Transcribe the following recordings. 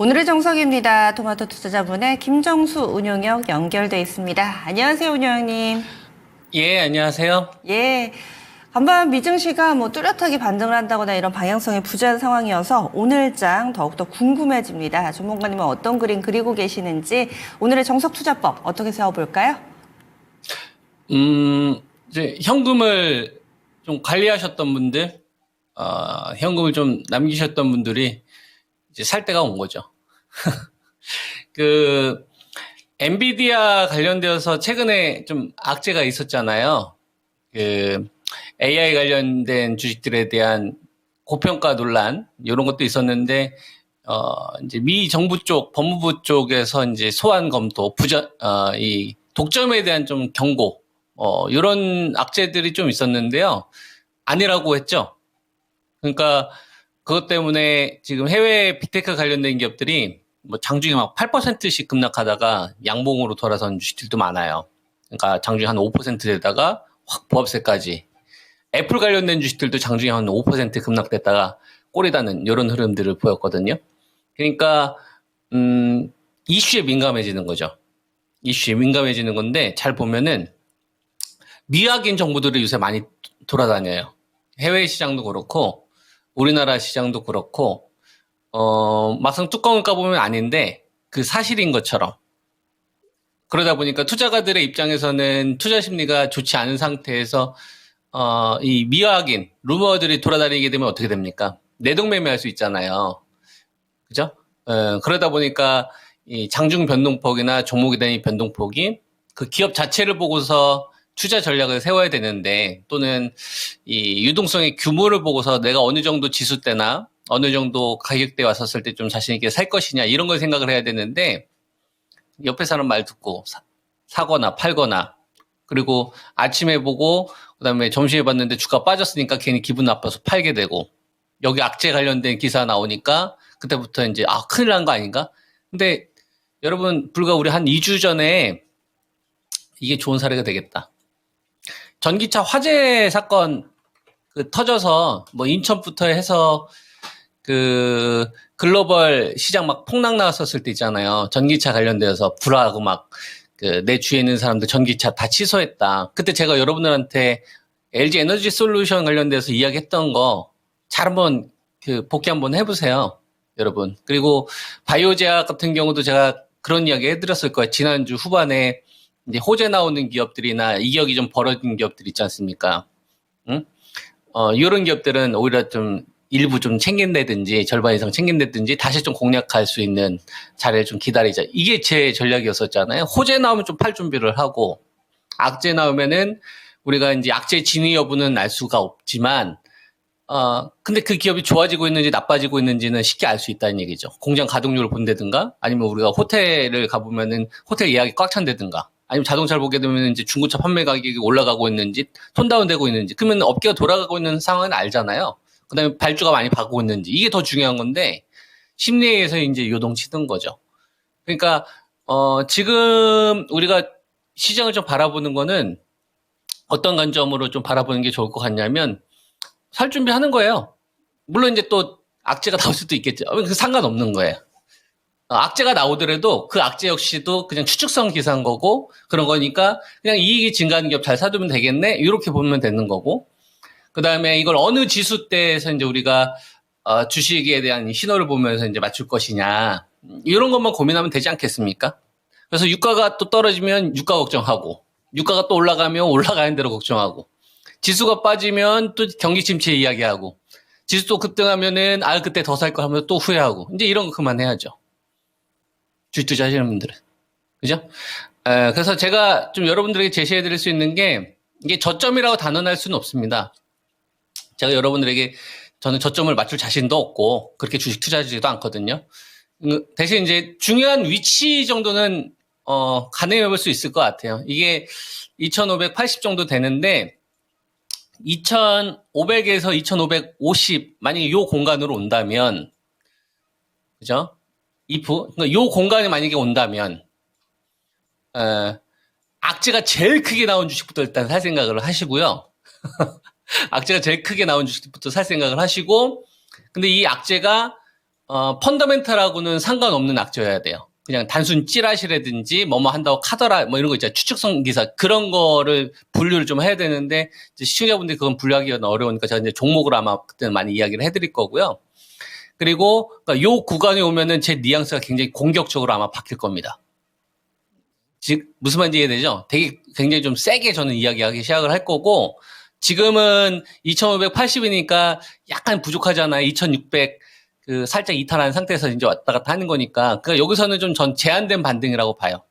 오늘의 정석입니다. 토마토 투자자분의 김정수 운용역 연결돼 있습니다. 안녕하세요, 운용님. 예, 안녕하세요. 예. 간밤 미증시가 뚜렷하게 반등을 한다거나 이런 방향성이 부재한 상황이어서 오늘장 더욱더 궁금해집니다. 전문가님은 어떤 그림 그리고 계시는지 오늘의 정석투자법 어떻게 세워볼까요? 이제 현금을 좀 관리하셨던 분들, 현금을 좀 남기셨던 분들이 이제 살 때가 온 거죠. 엔비디아 관련되어서 최근에 좀 악재가 있었잖아요. AI 관련된 주식들에 대한 고평가 논란, 이런 것도 있었는데, 이제 미 정부 쪽, 법무부 쪽에서 이제 소환 검토, 이 독점에 대한 좀 경고, 이런 악재들이 좀 있었는데요. 아니라고 했죠. 그러니까, 그것 때문에 지금 해외 빅테크 관련된 기업들이 장중에 막 8%씩 급락하다가 양봉으로 돌아선 주식들도 많아요. 그러니까 장중에 한 5%대다가 확 보합세까지. 애플 관련된 주식들도 장중에 한 5% 급락됐다가 꼬리 다는 이런 흐름들을 보였거든요. 그러니까 이슈에 민감해지는 거죠. 이슈에 민감해지는 건데 잘 보면은 미확인 정보들이 요새 많이 돌아다녀요. 해외 시장도 그렇고 우리나라 시장도 그렇고 막상 뚜껑을 까보면 아닌데 그 사실인 것처럼. 그러다 보니까 투자가들의 입장에서는 투자 심리가 좋지 않은 상태에서 이 미확인 루머들이 돌아다니게 되면 어떻게 됩니까? 내동매매할 수 있잖아요. 그죠? 그러다 보니까 이 장중 변동폭이나 종목에 대한 이 변동폭이 그 기업 자체를 보고서 투자 전략을 세워야 되는데 또는 이 유동성의 규모를 보고서 내가 어느 정도 지수대나 어느 정도 가격대 왔었을 때 좀 자신 있게 살 것이냐 이런 걸 생각을 해야 되는데 옆에 사람 말 듣고 사거나 팔거나 그리고 아침에 보고 그다음에 점심에 봤는데 주가 빠졌으니까 괜히 기분 나빠서 팔게 되고 여기 악재 관련된 기사 나오니까 그때부터 이제 큰일 난 거 아닌가? 근데 여러분 불과 우리 한 2주 전에 이게 좋은 사례가 되겠다. 전기차 화재 사건 터져서 인천부터 해서 글로벌 시장 막 폭락 나왔었을 때 있잖아요. 전기차 관련돼서 불하고 막 내 주위에 있는 사람들 전기차 다 취소했다. 그때 제가 여러분들한테 LG 에너지 솔루션 관련돼서 이야기했던 거 잘 한번 복귀 한번 해보세요. 여러분. 그리고 바이오제약 같은 경우도 제가 그런 이야기 해드렸을 거예요. 지난주 후반에 이제 호재 나오는 기업들이나 이격이 좀 벌어진 기업들 있지 않습니까? 응? 이런 기업들은 오히려 좀 일부 좀 챙긴다든지 절반 이상 챙긴다든지 다시 좀 공략할 수 있는 자리를 좀 기다리자. 이게 제 전략이었었잖아요. 호재 나오면 좀 팔 준비를 하고 악재 나오면은 우리가 이제 악재 진위 여부는 알 수가 없지만 근데 그 기업이 좋아지고 있는지 나빠지고 있는지는 쉽게 알 수 있다는 얘기죠. 공장 가동률을 본다든가 아니면 우리가 호텔을 가보면은 호텔 예약이 꽉 찬다든가 아니면 자동차를 보게 되면 이제 중고차 판매 가격이 올라가고 있는지 톤다운 되고 있는지 그러면 업계가 돌아가고 있는 상황은 알잖아요. 그 다음에 발주가 많이 받고 있는지 이게 더 중요한 건데 심리에서 이제 요동치는 거죠. 그러니까 지금 우리가 시장을 좀 바라보는 거는 어떤 관점으로 좀 바라보는 게 좋을 것 같냐면 살 준비하는 거예요. 물론 이제 또 악재가 나올 수도 있겠죠. 그 상관없는 거예요. 악재가 나오더라도 그 악재 역시도 그냥 추측성 기사인 거고 그런 거니까 그냥 이익이 증가하는 기업 잘 사두면 되겠네 이렇게 보면 되는 거고 그 다음에 이걸 어느 지수대에서 이제 우리가 주식에 대한 신호를 보면서 이제 맞출 것이냐 이런 것만 고민하면 되지 않겠습니까? 그래서 유가가 또 떨어지면 유가 걱정하고 유가가 또 올라가면 올라가는 대로 걱정하고 지수가 빠지면 또 경기 침체 이야기하고 지수 또 급등하면은 그때 더 살 거 하면 또 후회하고 이제 이런 거 그만해야죠. 주식 투자하시는 분들은 그죠? 그래서 제가 좀 여러분들에게 제시해 드릴 수 있는 게 이게 저점이라고 단언할 수는 없습니다. 제가 여러분들에게 저는 저점을 맞출 자신도 없고 그렇게 주식 투자하지도 않거든요. 대신 이제 중요한 위치 정도는 가늠해 볼 수 있을 것 같아요. 이게 2580 정도 되는데 2500에서 2550 만약에 요 공간으로 온다면 그죠? 그러니까 요 공간에 만약에 온다면 악재가 제일 크게 나온 주식부터 일단 살 생각을 하시고요. 악재가 제일 크게 나온 주식부터 살 생각을 하시고 근데 이 악재가 펀더멘탈하고는 상관없는 악재여야 돼요. 그냥 단순 찌라시라든지 뭐뭐 한다고 카더라 뭐 이런 거 있잖아요. 추측성 기사 그런 거를 분류를 좀 해야 되는데 이제 시청자분들이 그건 분류하기가 어려우니까 제가 이제 종목을 아마 그때는 많이 이야기를 해드릴 거고요. 그리고 그러니까 요 구간에 오면은 제 뉘앙스가 굉장히 공격적으로 아마 바뀔 겁니다. 즉 무슨 말인지 이해되죠? 되게 굉장히 좀 세게 저는 이야기하기 시작을 할 거고 지금은 2,580이니까 약간 부족하잖아요. 2,600 그 살짝 이탈한 상태에서 이제 왔다 갔다 하는 거니까 그러니까 여기서는 좀 전 제한된 반등이라고 봐요.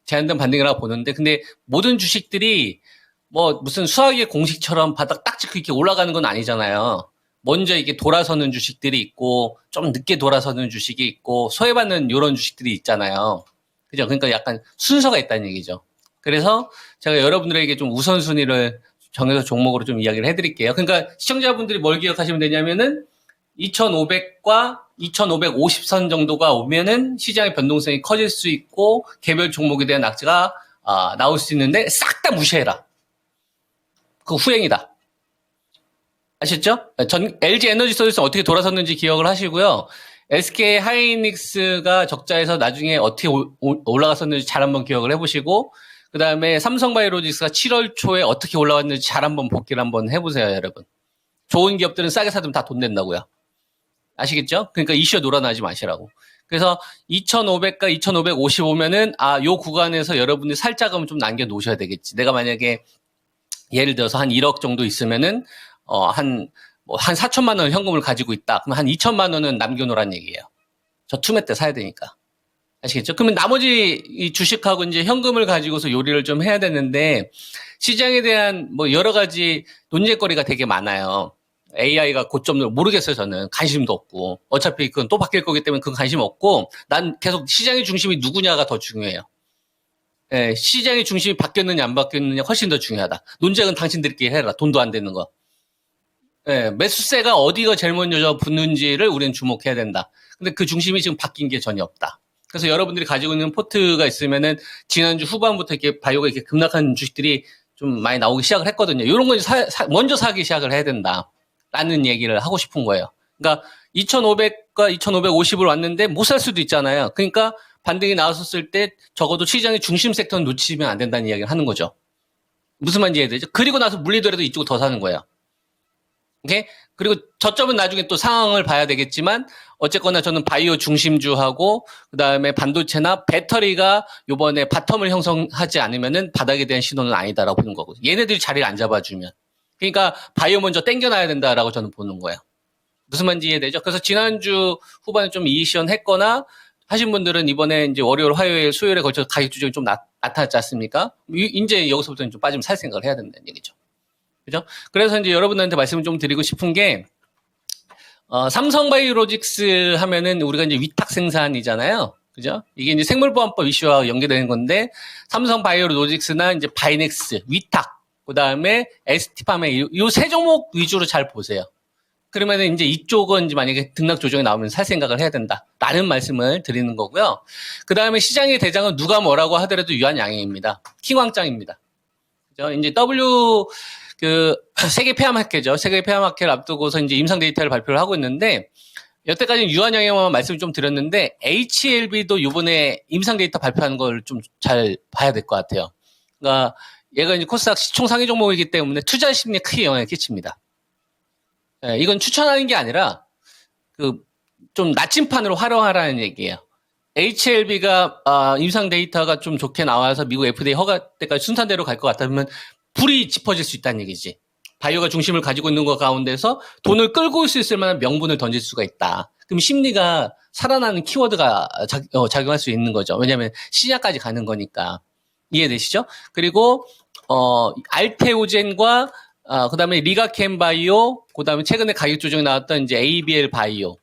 제한된 반등이라고 보는데 근데 모든 주식들이 뭐 무슨 수학의 공식처럼 바닥 딱 찍고 이렇게 올라가는 건 아니잖아요. 먼저 이게 돌아서는 주식들이 있고 좀 늦게 돌아서는 주식이 있고 소외받는 이런 주식들이 있잖아요. 그죠? 그러니까 약간 순서가 있다는 얘기죠. 그래서 제가 여러분들에게 좀 우선순위를 정해서 종목으로 좀 이야기를 해드릴게요. 그러니까 시청자분들이 뭘 기억하시면 되냐면은 2,500과 2,550선 정도가 오면은 시장의 변동성이 커질 수 있고 개별 종목에 대한 악재가 나올 수 있는데 싹 다 무시해라. 그거 후행이다. 아셨죠? LG 에너지 서비스는 어떻게 돌아섰는지 기억을 하시고요. SK 하이닉스가 적자에서 나중에 어떻게 올라갔었는지 잘 한번 기억을 해보시고 그 다음에 삼성바이오로직스가 7월 초에 어떻게 올라왔는지 잘 한번 복기를 한번 해보세요, 여러분. 좋은 기업들은 싸게 사두면 다 돈 낸다고요. 아시겠죠? 그러니까 이슈에 놀아나지 마시라고. 그래서 2,500과 2,550 오면은 요 구간에서 여러분들이 살짝은 좀 남겨 놓으셔야 되겠지. 내가 만약에 예를 들어서 한 1억 정도 있으면은 한 4천만 원 현금을 가지고 있다. 그럼 한 2천만 원은 남겨놓으란 얘기예요. 저 투매 때 사야 되니까. 아시겠죠? 그러면 나머지 이 주식하고 이제 현금을 가지고서 요리를 좀 해야 되는데 시장에 대한 뭐 여러 가지 논쟁거리가 되게 많아요. AI가 고점을 모르겠어요, 저는. 관심도 없고. 어차피 그건 또 바뀔 거기 때문에 그건 관심 없고 난 계속 시장의 중심이 누구냐가 더 중요해요. 예, 시장의 중심이 바뀌었느냐 안 바뀌었느냐 훨씬 더 중요하다. 논쟁은 당신들끼리 해라. 돈도 안 되는 거. 예, 매수세가 어디가 제일 먼저 붙는지를 우리는 주목해야 된다. 근데 그 중심이 지금 바뀐 게 전혀 없다. 그래서 여러분들이 가지고 있는 포트가 있으면은 지난주 후반부터 이렇게 바이오가 이렇게 급락한 주식들이 좀 많이 나오기 시작을 했거든요. 이런 건 먼저 사기 시작을 해야 된다. 라는 얘기를 하고 싶은 거예요. 그러니까 2,500과 2,550을 왔는데 못 살 수도 있잖아요. 그러니까 반등이 나왔었을 때 적어도 시장의 중심 섹터는 놓치면 안 된다는 이야기를 하는 거죠. 무슨 말인지 이해되죠? 그리고 나서 물리더라도 이쪽으로 더 사는 거예요. 오케이? 그리고 저점은 나중에 또 상황을 봐야 되겠지만 어쨌거나 저는 바이오 중심주하고 그다음에 반도체나 배터리가 요번에 바텀을 형성하지 않으면은 바닥에 대한 신호는 아니다라고 보는 거고 얘네들이 자리를 안 잡아주면 그러니까 바이오 먼저 땡겨놔야 된다라고 저는 보는 거예요. 무슨 말인지 이해되죠? 그래서 지난주 후반에 좀 이시션 했거나 하신 분들은 이번에 이제 월요일, 화요일, 수요일에 걸쳐서 가격 조정이 좀 나타났지 않습니까? 이제 여기서부터는 좀 빠지면 살 생각을 해야 된다는 얘기죠. 그죠? 그래서 이제 여러분들한테 말씀을 좀 드리고 싶은 게, 삼성바이오로직스 하면은 우리가 이제 위탁 생산이잖아요. 그죠? 이게 이제 생물보안법 이슈와 연계되는 건데, 삼성바이오로직스나 이제 바이넥스, 위탁, 그 다음에 ST팜의 이 세 종목 위주로 잘 보세요. 그러면은 이제 이쪽은 이제 만약에 등락 조정이 나오면 살 생각을 해야 된다. 라는 말씀을 드리는 거고요. 그 다음에 시장의 대장은 누가 뭐라고 하더라도 유한양행입니다. 킹왕짱입니다. 그죠? 이제 세계 폐암학회죠. 세계 폐암학회를 앞두고서 이제 임상 데이터를 발표를 하고 있는데, 여태까지는 유한양행만 말씀을 좀 드렸는데, HLB도 이번에 임상 데이터 발표하는 걸 좀 잘 봐야 될 것 같아요. 그러니까 얘가 이제 코스닥 시총 상위 종목이기 때문에 투자 심리에 크게 영향을 끼칩니다. 예, 이건 추천하는 게 아니라 좀 나침판으로 활용하라는 얘기예요. HLB가 임상 데이터가 좀 좋게 나와서 미국 FDA 허가 때까지 순탄대로 갈 것 같다면 불이 짚어질 수 있다는 얘기지. 바이오가 중심을 가지고 있는 것 가운데서 돈을 끌고 올 수 있을 만한 명분을 던질 수가 있다. 그럼 심리가 살아나는 키워드가 작용할 수 있는 거죠. 왜냐하면 시작까지 가는 거니까. 이해되시죠? 그리고 알테오젠과 그다음에 리가캠 바이오, 그다음에 최근에 가격 조정이 나왔던 이제 ABL 바이오.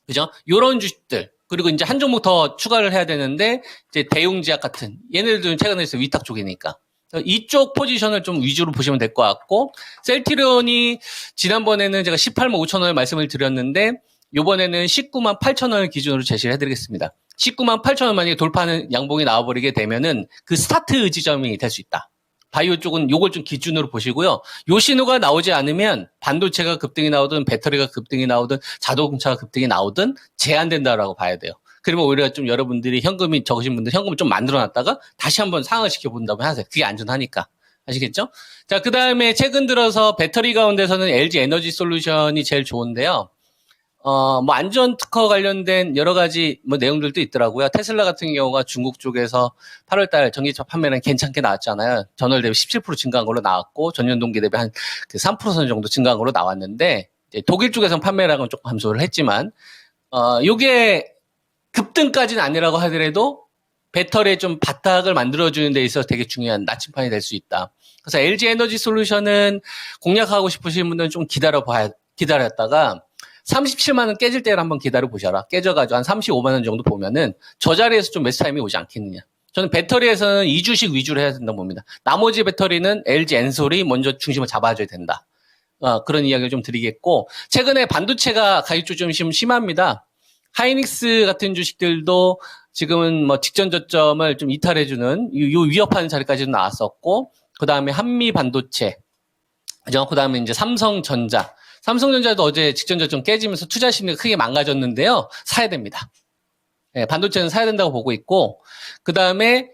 그죠? 요런 주식들. 그리고 이제 한 종목 더 추가를 해야 되는데 이제 대웅제약 같은 얘네들은 최근에 위탁 쪽이니까. 이쪽 포지션을 좀 위주로 보시면 될 것 같고 셀트리온이 지난번에는 제가 18만 5천 원을 말씀을 드렸는데 요번에는 19만 8천 원을 기준으로 제시를 해드리겠습니다. 19만 8천 원 만약에 돌파하는 양봉이 나와버리게 되면은 그 스타트 지점이 될 수 있다. 바이오 쪽은 요걸 좀 기준으로 보시고요. 요 신호가 나오지 않으면 반도체가 급등이 나오든 배터리가 급등이 나오든 자동차가 급등이 나오든 제한된다라고 봐야 돼요. 그러면 오히려 좀 여러분들이 현금이 적으신 분들 현금을 좀 만들어놨다가 다시 한번 상황시켜 본다고 하세요. 그게 안전하니까. 아시겠죠? 자, 그 다음에 최근 들어서 배터리 가운데서는 LG 에너지 솔루션이 제일 좋은데요. 뭐 안전 특허 관련된 여러 가지 뭐 내용들도 있더라고요. 테슬라 같은 경우가 중국 쪽에서 8월달 전기차 판매는 괜찮게 나왔잖아요. 전월 대비 17% 증가한 걸로 나왔고 전년 동기 대비 한 그 3% 정도 증가한 걸로 나왔는데 이제 독일 쪽에서는 판매량은 조금 감소를 했지만 요게 급등까지는 아니라고 하더라도 배터리에 좀 바닥을 만들어주는 데 있어서 되게 중요한 나침판이 될 수 있다. 그래서 LG 에너지 솔루션은 공략하고 싶으신 분들은 좀 기다렸다가 37만 원 깨질 때를 한번 기다려 보셔라. 깨져가지고 한 35만 원 정도 보면은 저 자리에서 좀 매수 타임이 오지 않겠느냐. 저는 배터리에서는 2주식 위주로 해야 된다고 봅니다. 나머지 배터리는 LG 엔솔이 먼저 중심을 잡아줘야 된다. 그런 이야기를 좀 드리겠고, 최근에 반도체가 가격 조정이 좀 심합니다. 하이닉스 같은 주식들도 지금은 뭐 직전 저점을 좀 이탈해주는 요 위협하는 자리까지도 나왔었고, 그 다음에 한미 반도체, 그 다음에 이제 삼성전자도 어제 직전 저점 깨지면서 투자 심리가 크게 망가졌는데요. 사야 됩니다. 네, 반도체는 사야 된다고 보고 있고, 그 다음에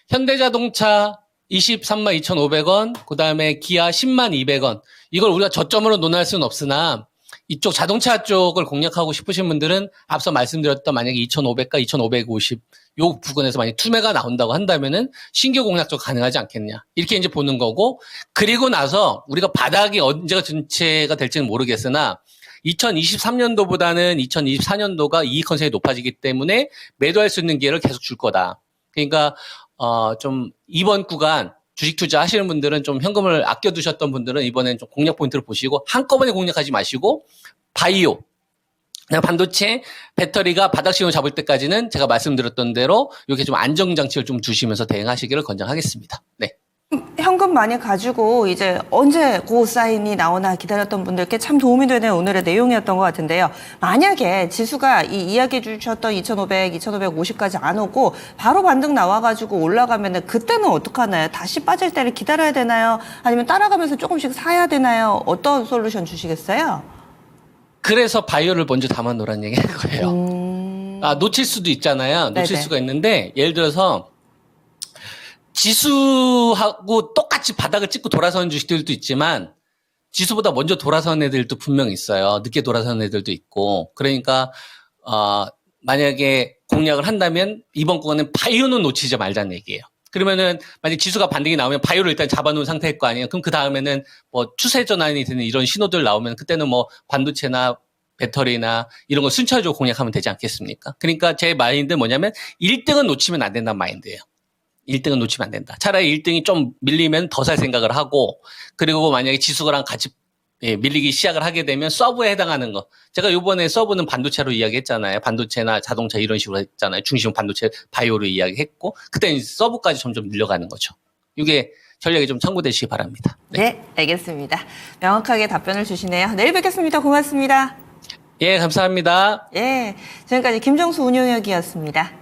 현대자동차 23만 2,500원, 그 다음에 기아 10만 200원. 이걸 우리가 저점으로 논할 수는 없으나, 이쪽 자동차 쪽을 공략하고 싶으신 분들은 앞서 말씀드렸던 만약에 2,500과 2,550 요 부근에서 만약 투매가 나온다고 한다면은 신규 공략도 가능하지 않겠냐. 이렇게 이제 보는 거고, 그리고 나서 우리가 바닥이 언제가 전체가 될지는 모르겠으나 2023년도보다는 2024년도가 이익 컨셉이 높아지기 때문에 매도할 수 있는 기회를 계속 줄 거다. 그러니까 좀 이번 구간 주식 투자 하시는 분들은 좀 현금을 아껴두셨던 분들은 이번엔 좀 공략 포인트를 보시고 한꺼번에 공략하지 마시고 바이오, 반도체, 배터리가 바닥 신호 잡을 때까지는 제가 말씀드렸던 대로 이렇게 좀 안정장치를 좀 두시면서 대응하시기를 권장하겠습니다. 네. 현금 많이 가지고 이제 언제 고 사인이 나오나 기다렸던 분들께 참 도움이 되는 오늘의 내용이었던 것 같은데요. 만약에 지수가 이 이야기해 주셨던 2,500, 2,550까지 안 오고 바로 반등 나와가지고 올라가면은 그때는 어떡하나요? 다시 빠질 때를 기다려야 되나요? 아니면 따라가면서 조금씩 사야 되나요? 어떤 솔루션 주시겠어요? 그래서 바이오를 먼저 담아 놓으라는 얘기 할 거예요. 놓칠 수도 있잖아요. 놓칠 네네. 수가 있는데 예를 들어서 지수하고 똑같이 바닥을 찍고 돌아서는 주식들도 있지만 지수보다 먼저 돌아서는 애들도 분명히 있어요. 늦게 돌아서는 애들도 있고. 그러니까 만약에 공략을 한다면 이번 구간은 바이오는 놓치지 말자는 얘기예요. 그러면은 만약 지수가 반등이 나오면 바이오를 일단 잡아놓은 상태일 거 아니에요. 그럼 그 다음에는 뭐 추세 전환이 되는 이런 신호들 나오면 그때는 뭐 반도체나 배터리나 이런 거 순차적으로 공략하면 되지 않겠습니까? 그러니까 제 마인드 뭐냐면 1등은 놓치면 안 된다는 마인드예요. 1등은 놓치면 안 된다. 차라리 1등이 좀 밀리면 더 살 생각을 하고, 그리고 만약에 지수랑 같이 밀리기 시작을 하게 되면 서브에 해당하는 거. 제가 요번에 서브는 반도체로 이야기했잖아요. 반도체나 자동차 이런 식으로 했잖아요. 중심은 반도체, 바이오로 이야기했고, 그때 서브까지 점점 늘려가는 거죠. 이게 전략이 좀 참고되시기 바랍니다. 네, 알겠습니다. 명확하게 답변을 주시네요. 내일 뵙겠습니다. 고맙습니다. 예, 감사합니다. 예, 지금까지 김정수 운용역이었습니다.